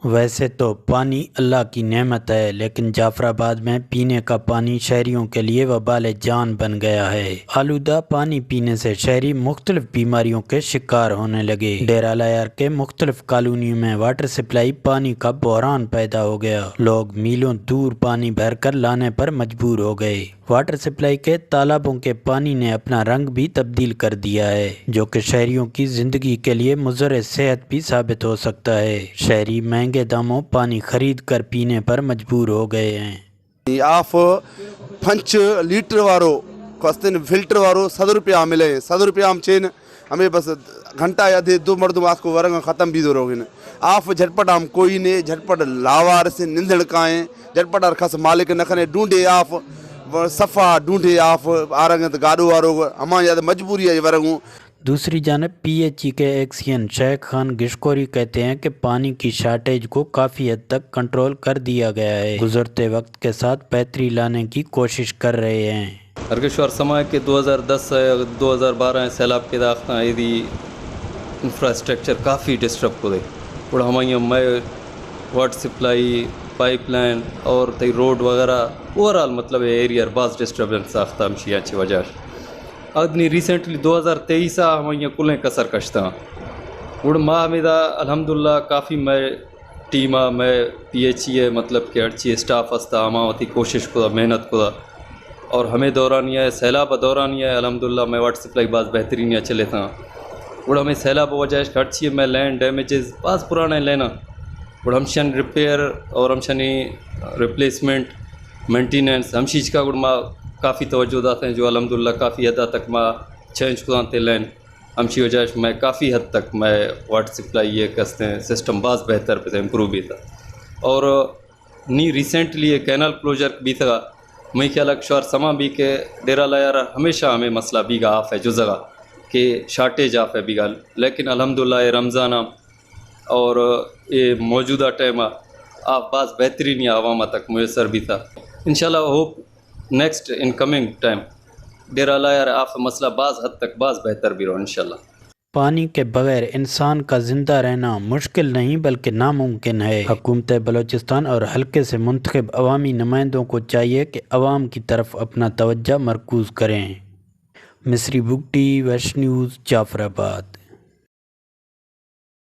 ویسے تو پانی اللہ کی نعمت ہے، لیکن جعفر آباد میں پینے کا پانی شہریوں کے لیے وبال جان بن گیا ہے۔ آلودہ پانی پینے سے شہری مختلف بیماریوں کے شکار ہونے لگے۔ ڈیرہ لائر کے مختلف کالونیوں میں واٹر سپلائی پانی کا بحران پیدا ہو گیا۔ لوگ میلوں دور پانی بھر کر لانے پر مجبور ہو گئے۔ واٹر سپلائی کے تالابوں کے پانی نے اپنا رنگ بھی تبدیل کر دیا ہے، جو کہ شہریوں کی زندگی کے لیے مضر صحت بھی ثابت ہو سکتا ہے۔ شہری مہنگے داموں پانی خرید کر پینے پر مجبور ہو گئے ہیں۔ آپ 5 لیٹر وارو فلٹر وارو 100 روپیہ ملے، 100 روپیہ ہم چین ہمیں بس گھنٹہ یا دو مردم آپ کو ورنگ ختم بھی دو روگن آپ جھٹپٹ ہم کوئی نے جھٹپٹ لاوار سے نندڑ کائیں جھٹپٹ ارخص مالک نکھنے ڈھونڈے آپ صفا ڈھونڈے آپ آرنگ گاڑو وارو ہمارے یاد مجبوری ہے ورنگوں۔ دوسری جانب پی ایچ ای کے ایکسین شیخ خان گشکوری کہتے ہیں کہ پانی کی شارٹیج کو کافی حد تک کنٹرول کر دیا گیا ہے، گزرتے وقت کے ساتھ بہتری لانے کی کوشش کر رہے ہیں۔ ہرگشوار سماج کے 2010 2012 سیلاب کے داختہ ایدی انفراسٹرکچر کافی ڈسٹرب ہو گئے اور ہمیں میں واٹر سپلائی پائپ لائن اور تی روڈ وغیرہ اوورال مطلب ایریا بعض ڈسٹربنس ساختہ ہمشی اچھی وجہ ادنی ریسنٹلی 2023 ہمیں کلیں کسر کشتا اور ماہ میں دا الحمدللہ کافی میں ٹیمہ میں پی ایچ ای مطلب کہ اچھی اسٹاف ہستا ہمیں ہوتی کوشش کو محنت کو اور ہمیں دورانیہ ہے سیلاب دورانیہ ہے الحمدللہ میں واٹر سپلائی بعض بہترین چلے تھا اور ہمیں سیلاب وجہ اچھی میں لینڈ ڈیمیجز بعض پرانے لینا اور ہمشن ریپیئر اور ہمشنی ریپلیسمنٹ مینٹیننس ہمشیچ کا گڑ ماں کافی توجہ داتے ہیں جو الحمدللہ کافی حد تک ماں چینج کو آتے لین ہمشی وجہ میں کافی حد تک میں واٹر سپلائی یہ کہتے ہیں سسٹم بعض بہتر پہ امپروو بھی تھا اور نی ریسنٹلی یہ کینل کلوجر بھی تھا میں خیال شوار سما بھی کہ ڈیرہ لائر ہمیشہ ہمیں مسئلہ بھی گا آف ہے جو جگہ کہ شارٹیج آف ہے بھی گال لیکن الحمدللہ یہ رمضان اور یہ موجودہ ٹائم آپ بعض بہترین عوامہ تک میسر بھی تھا انشاءاللہ hope next in coming time Dera lawyer آپ مسئلہ بعض حد تک بعض بہتر بھی رہو انشاءاللہ۔ پانی کے بغیر انسان کا زندہ رہنا مشکل نہیں بلکہ ناممکن ہے۔ حکومت بلوچستان اور حلقے سے منتخب عوامی نمائندوں کو چاہیے کہ عوام کی طرف اپنا توجہ مرکوز کریں۔ مصری بگٹی، ویش نیوز، جعفر آباد۔